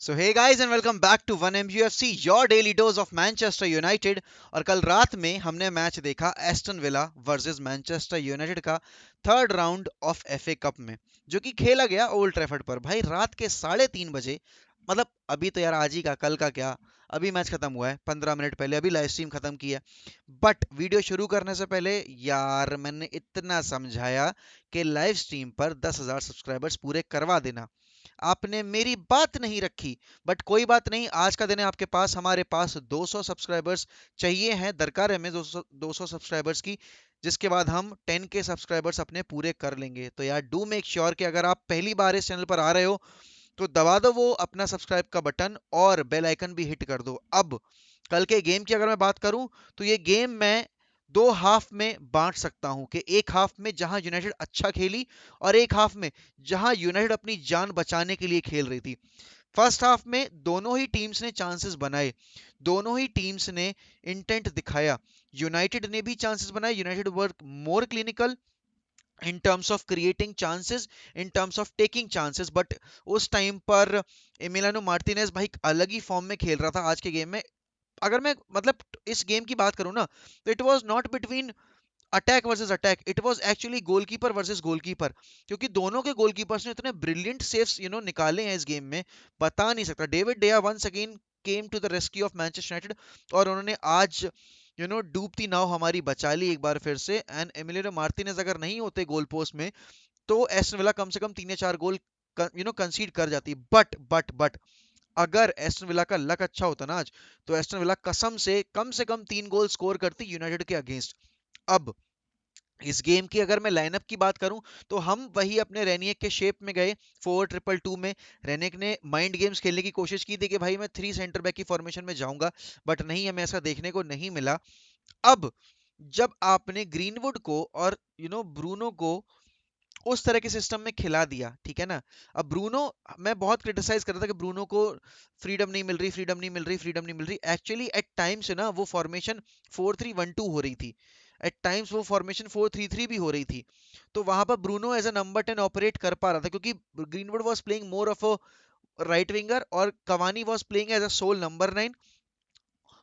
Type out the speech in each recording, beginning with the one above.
So hey guys and welcome back to 1MUFC your daily dose of Manchester United. और कल रात में हमने मैच देखा Aston Villa versus Manchester United का third round of FA Cup में, जो कि खेला गया ओल्ड ट्रैफर्ड पर भाई रात के 3:30 बजे। मतलब अभी तो यार आज ही का, कल का क्या, अभी मैच खत्म हुआ है 15 मिनट पहले, अभी लाइव स्ट्रीम खत्म की है। बट वीडियो शुरू करने से पहले यार मैंने इतना समझाया कि लाइव स्ट्रीम पर 10,000 सब्सक्राइबर्स पूरे करवा देना। आपने मेरी बात नहीं रखी। बट कोई बात नहीं, आज का दिन है आपके पास, हमारे पास 200 सब्सक्राइबर्स चाहिए हैं, दरकार है हमें 200 सब्सक्राइबर्स की, जिसके बाद हम 10 के सब्सक्राइबर्स अपने पूरे कर लेंगे। तो यार डू मेक श्योर कि अगर आप पहली बार इस चैनल पर आ रहे हो तो दबा दो वो अपना सब्सक्राइब का बटन और बेल आइकन भी हिट कर दो। अब कल के गेम की अगर मैं बात करूं तो ये गेम मैं दो हाफ में बांट सकता हूं कि एक हाफ में जहां यूनाइटेड अच्छा खेली और एक हाफ में जहां यूनाइटेड अपनी जान बचाने के लिए खेल रही थी। फर्स्ट हाफ में दोनों ही टीम्स ने चांसेस बनाए, दोनों ही टीम्स ने इंटेंट दिखाया। यूनाइटेड ने भी चांसेस बनाए, United work more clinical in terms of creating chances, in terms of taking chances. But उस टाइम पर एमिलियानो मार्टिनेज भाई अलग ही फॉर्म में खेल रहा था आज के गेम में। अगर मैं मतलब इस गेम की बात करूं ना, तो it was not between attack versus attack, it was actually goalkeeper versus goalkeeper, क्योंकि दोनों के गोलकीपर्स ने इतने ब्रिलियंट सेव्स निकाले हैं इस गेम में, बता नहीं सकता। David De Gea once again came to the rescue of Manchester United और उन्होंने आज डूबती नाव हमारी बचा ली एक बार फिर से। एंड एमिलियो मार्टिनेज अगर नहीं होते गोल पोस्ट में तो एस्टन विला कम से कम 3 या 4 गोल कंसीड कर जाती। बट अगर एस्टन विला का लक अच्छा होता ना आज, तो एस्टन विला कम से कम 3 गोल स्कोर करती यूनाइटेड के अगेंस्ट। अब इस गेम की अगर मैं लाइनअप की बात करूं तो हम वही अपने रेनियक के शेप में गए, 4-2-2 में। रेनियक ने माइंड गेम्स खेलने की कोशिश की थी कि भाई मैं 3 सेंटर बैक की फॉर्मेशन में जाऊंगा, बट नहीं, हमें ऐसा देखने को नहीं मिला। अब जब आपने ग्रीनवुड को और ब्रूनो को उस तरह के सिस्टम में खिला दिया, ठीक है ना। अब ब्रूनो, मैं बहुत क्रिटिसाइज कर रहा था कि ब्रूनो को फ्रीडम नहीं मिल रही, फ्रीडम नहीं मिल रही, फ्रीडम नहीं मिल रही। एक्चुअली एट टाइम्स ना वो फॉर्मेशन 4-3-1-2 हो रही थी, एट टाइम्स वो फॉर्मेशन 4-3-3 भी हो रही थी। तो वहां पर Bruno as a number 10 operate कर पा रहा था, क्योंकि Greenwood was playing more of a right winger और Cavani was playing as a sole number 9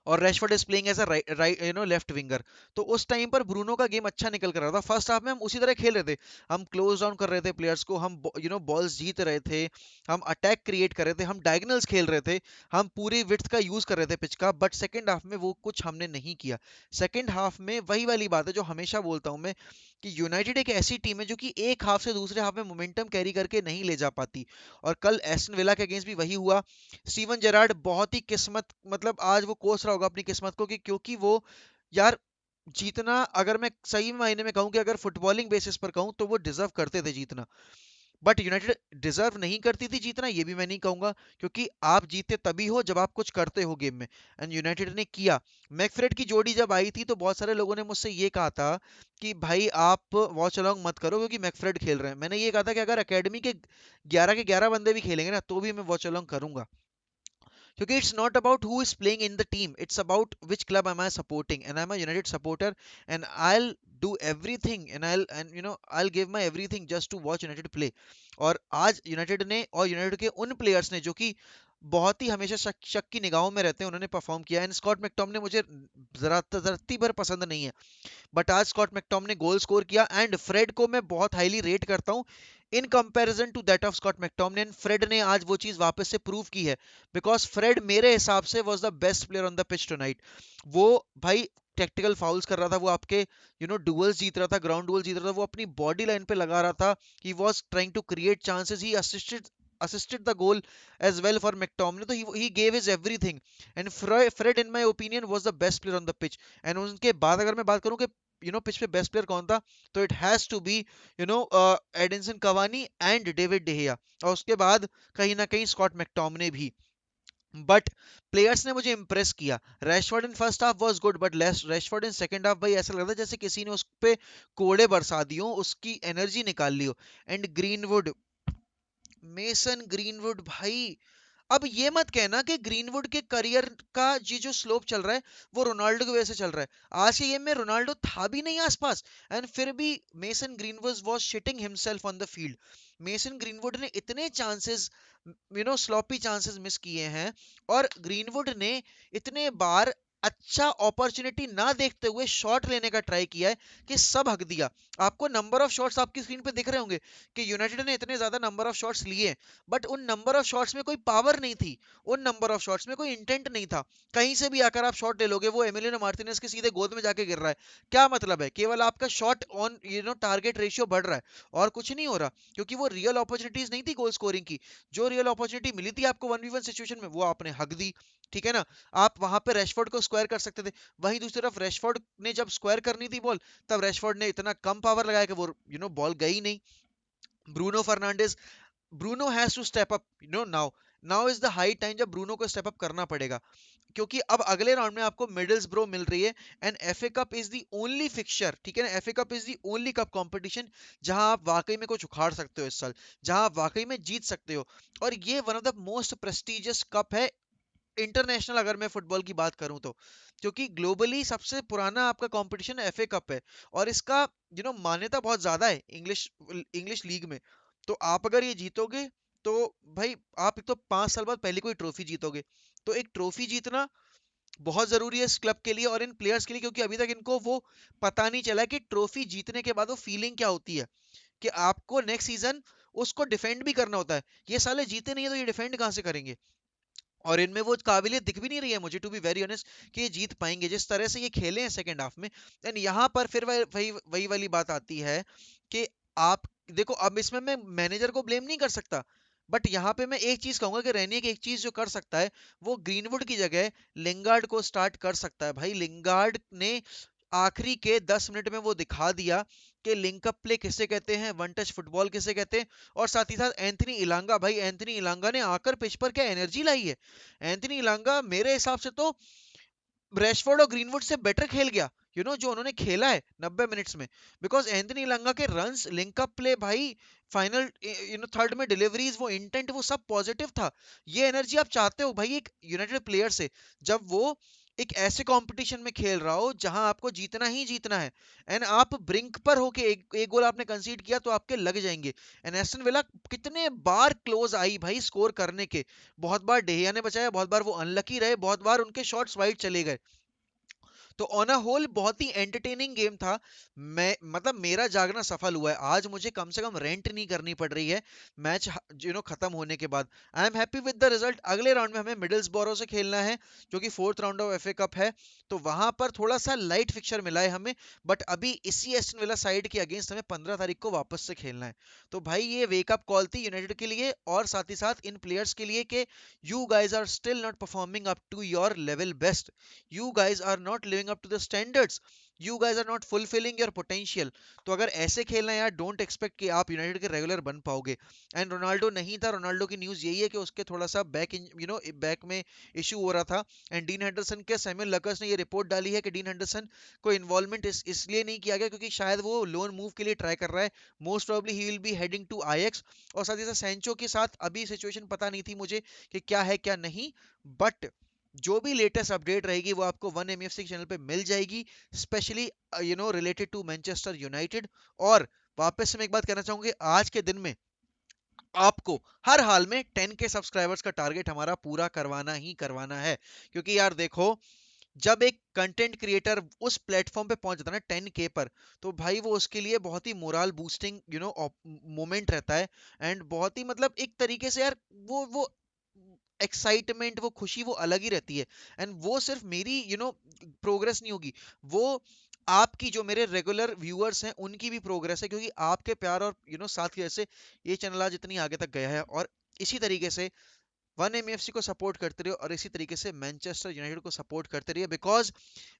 और Rashford is playing as a right left winger. तो उस टाइम पर ब्रूनो का गेम अच्छा निकल कर रहा था। फर्स्ट हाफ में हम उसी तरह खेल रहे थे, हम क्लोज डाउन कर रहे थे प्लेयर्स को, हम बॉल्स जीत रहे थे, हम अटैक क्रिएट कर रहे थे, हम डायगनल्स खेल रहे थे, हम पूरी विड्थ का यूज कर रहे थे पिच का। बट सेकंड हाफ में वो कुछ हमने नहीं किया। सेकंड हाफ में वही वाली बात है जो हमेशा बोलता हूं मैं, कि यूनाइटेड एक ऐसी टीम है जो कि एक हाफ से दूसरे हाफ में मोमेंटम कैरी करके नहीं ले जा पाती। और कल एस्टन विला के अगेंस्ट भी वही हुआ। स्टीवन जेरार्ड बहुत ही किस्मत, मतलब आज वो कोस रहा होगा अपनी किस्मत को, कि क्योंकि वो यार जीतना, अगर मैं सही मायने में कहूं कि अगर फुटबॉलिंग बेसिस पर कहूं तो वो डिजर्व करते थे जीतना। बट यूनाइटेड डिजर्व नहीं करती थी जीतना, ये भी मैं नहीं कहूंगा, क्योंकि आप जीते तभी हो जब आप कुछ करते हो गेम में, एंड यूनाइटेड ने किया। मैकफ्रेड की जोड़ी जब आई थी तो बहुत सारे लोगों ने मुझसे ये कहा था कि भाई आप वॉच अलोंग मत करो क्योंकि मैकफ्रेड खेल रहे हैं। मैंने ये कहा था कि अगर एकेडमी के 11 के 11 बंदे भी खेलेंगे ना तो भी मैं वॉच अलोंग करूंगा, क्योंकि it's not about who is playing in the team, it's about which club am I supporting, and I am a United supporter, and I will do everything, and I will give my everything just to watch United play. और आज United ने और United के उन players ने जो कि बहुत ही हमेशा शक की निगाहों में रहते हैं, उन्होंने परफॉर्म किया। एंड स्कॉट मैकटोम ने मुझे जरा जरती भर पसंद नहीं है, बट आज स्कॉट मैकटोम ने गोल स्कोर किया। एंड फ्रेड को मैं बहुत हाईली रेट करता हूं in comparison to that of Scott मैकटोमने। फ्रेड ने आज वो चीज वापस से प्रूव की है, बिकॉज फ्रेड मेरे हिसाब से was the best player on the pitch tonight. वो भाई टेक्टिकल फाउल्स कर रहा था, वो आपके डुअल्स जीत रहा था, ग्राउंड डुअल जीत रहा था, वो अपनी बॉडी लाइन पे लगा रहा था। He was trying to create chances, he assisted the goal as well for McTominay, तो he gave his everything, and Fred in my opinion was the best player on the pitch। And उनके बाद अगर मैं बात करूं कि pitch पे best player कौन था, तो it has to be Edinson Cavani and David De Gea, और उसके बाद कहीं ना कहीं स्कॉट मैकटोमिने भी। बट प्लेयर्स ने मुझे इंप्रेस किया। Rashford in first half was good, but Rashford in second half भाई ऐसा लग रहा था जैसे किसी ने उस पे कोड़े बरसा दी हो, उसकी एनर्जी निकाल ली हो। एंड ग्रीनवुड, मेसन ग्रीनवुड भाई अब ये मत कहना कि ग्रीनवुड के करियर का ये जो स्लोप चल रहा है वो रोनाल्डो की वजह से चल रहा है। आज के गेम में रोनाल्डो था भी नहीं आसपास, एंड फिर भी Mason Greenwood was shitting himself on the field. Mason Greenwood ने इतने चांसेस, स्लॉपी चांसेस मिस किए हैं, और ग्रीनवुड ने इतने बार अच्छा अपॉर्चुनिटी ना देखते हुए शॉट लेने का ट्राई किया है कि सब हक दिया। आपको नंबर ऑफ शॉट्स आपकी स्क्रीन पे दिख रहे होंगे कि यूनाइटेड ने इतने ज्यादा नंबर ऑफ शॉट्स लिए, बट उन नंबर ऑफ शॉट्स में कोई पावर नहीं थी, उन नंबर ऑफ शॉट्स में कोई इंटेंट नहीं था। कहीं से भी आकर आप शॉट ले लोगे, वो एमिलिनो मार्टिनेज के सीधे गोद में जाके गिर रहा है। क्या मतलब है? केवल आपका शॉट ऑन टारगेट रेशियो बढ़ रहा है और कुछ नहीं हो रहा, क्योंकि वो रियल अपॉर्चुनिटीज नहीं थी गोल स्कोरिंग की। जो रियल अपॉर्चुनिटी मिली थी आपको 1v1 सिचुएशन में, वो आपने हक दी। ठीक है ना? आप वहां पे रेशफोर्ड को स्क्वायर कर सकते थे। वहीं दूसरी तरफ रेशफोर्ड ने जब स्क्वायर करनी थी बॉल, तब रेशफोर्ड ने इतना कम पावर लगाया कि वो बॉल गई नहीं। Bruno Fernandes, Bruno has to step up, now. Now is the high time जब ब्रूनो को स्टेप अप करना पड़ेगा, क्योंकि अब अगले राउंड में आपको मिडल्स ब्रो मिल रही है। And FA cup is the only fixture, ठीक है ना? FA cup is the only cup competition जहां आप वाकई में कुछ उखाड़ सकते हो इस साल, जहां आप वाकई में जीत सकते हो। और ये one of the most prestigious cup है इंटरनेशनल, अगर मैं फुटबॉल की बात करूं तो, क्योंकि ग्लोबली सबसे पुराना आपका कंपटीशन एफए कप है। और इसका मान्यता बहुत ज्यादा है इंग्लिश इंग्लिश लीग में। तो आप अगर ये जीतोगे तो भाई आप एक तो 5 साल बाद पहली कोई ट्रॉफी जीतोगे। तो एक ट्रॉफी जीतना बहुत जरूरी है इस क्लब के लिए और इन प्लेयर्स के लिए, क्योंकि अभी तक इनको वो पता नहीं चला कि ट्रॉफी जीतने के बाद वो फीलिंग क्या होती है, कि आपको नेक्स्ट सीजन उसको डिफेंड भी करना होता है। ये साले जीते नहीं है तो ये डिफेंड कहां से करेंगे? और इनमें वो काबिलियत दिख भी नहीं रही है मुझे, टू बी वेरी ऑनेस्ट, कि ये जीत पाएंगे जिस तरह से ये खेले हैं सेकंड हाफ में। एंड यहाँ पर फिर वही वही वही वाली बात आती है कि आप देखो, अब इसमें मैं मैनेजर को ब्लेम नहीं कर सकता, बट यहाँ पे मैं एक चीज कहूंगा कि रेनिक एक चीज जो कर सकता है, वो ग्रीनवुड की जगह लिंगार्ड को स्टार्ट कर सकता है। भाई लिंगार्ड ने आखिरी के 10 मिनट में वो दिखा दिया कि लिंकअप प्ले किसे कहते हैं, वन टच फुटबॉल किसे कहते हैं। और साथ ही साथ एंथनी इलांगा, भाई एंथनी इलांगा ने आकर पिच पर क्या एनर्जी लाई है। एंथनी इलांगा मेरे हिसाब से तो रेशफोर्ड और ग्रीनवुड से बेटर खेल गया, जो उन्होंने खेला है 90 मिनट्स में। बिकॉज एंथनी इलांगा के रन्स, लिंकअप प्ले भाई, फाइनल थर्ड में डिलीवरीज, वो इंटेंट, वो सब पॉजिटिव था। ये एनर्जी आप चाहते हो भाई एक यूनाइटेड प्लेयर से, जब वो एक ऐसे कंपटीशन में खेल रहा हो जहां आपको जीतना ही जीतना है। एंड आप ब्रिंक पर होके एक गोल आपने कंसीड किया तो आपके लग जाएंगे। एंड एस्टन विला कितने बार क्लोज आई भाई स्कोर करने के, बहुत बार डेहिया ने बचाया, बहुत बार वो अनलकी रहे, बहुत बार उनके शॉट्स वाइड चले गए। तो ऑन अ होल बहुत ही एंटरटेनिंग गेम था। मैं मतलब मेरा जागना सफल हुआ है, आज मुझे कम से कम रेंट नहीं करनी पड़ रही है मैच खत्म होने के बाद। I am happy with the result. अगले राउंड में हमें मिडल्सबरो से खेलना है, जो कि fourth round of FA cup है। तो वहां पर थोड़ा सा लाइट फिक्चर मिला है हमें, बट अभी इसी एस्टन विला साइड के अगेंस्ट हमें 15 तारीख को वापस से खेलना है। तो भाई ये वेकअप कॉल थी यूनाइटेड के लिए और साथ ही साथ इन प्लेयर्स के लिए कि you guys are still not performing up to your level best, you guys are not living up to the standards, you guys are not fulfilling your potential। तो अगर ऐसे खेलना है यार, डोंट एक्सपेक्ट कि आप यूनाइटेड के रेगुलर बन पाओगे। एंड रोनाल्डो नहीं था, रोनाल्डो की न्यूज यही है कि उसके थोड़ा सा बैक में इशू हो रहा था। एंड डीन हेंडरसन के सैमुअल लकर्स ने ये रिपोर्ट डाली है कि डीन हेंडरसन को इन्वॉल्वमेंट इसलिए नहीं किया गया क्योंकि शायद वो लोन मूव के लिए ट्राई कर रहा है। Most probably he will be heading to IX. और साथ ही साथ सैंचो के साथ अभी सिचुएशन पता नहीं थी मुझे कि क्या है क्या नहीं, बट जो भी लेटेस्ट अपडेट रहेगी वो आपको वन एमएफसी चैनल पे मिल जाएगी, specially related to Manchester United. और वापस से मैं एक बात कहना चाहूंगी, आज के दिन में आपको हर हाल में 10K सब्सक्राइबर्स का टारगेट हमारा पूरा करवाना ही करवाना है। क्योंकि यार देखो, जब एक कंटेंट क्रिएटर उस प्लेटफॉर्म पे पहुंच जाता है ना 10K पर, तो भाई वो उसके लिए बहुत ही मोरल बूस्टिंग मोमेंट रहता है। एंड बहुत ही मतलब एक तरीके से यार वो एक्साइटमेंट, वो खुशी वो अलग ही रहती है। एंड वो सिर्फ मेरी प्रोग्रेस नहीं होगी, वो आपकी जो मेरे रेगुलर व्यूअर्स हैं उनकी भी प्रोग्रेस है, क्योंकि आपके प्यार और साथ की वजह से ये चैनल आज इतनी आगे तक गया है। और इसी तरीके से वन एमएफसी को सपोर्ट करते रहिए और इसी तरीके से मैनचेस्टर यूनाइटेड को सपोर्ट करते रहिए, because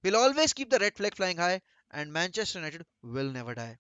will always keep the red flag flying high and Manchester United will never die.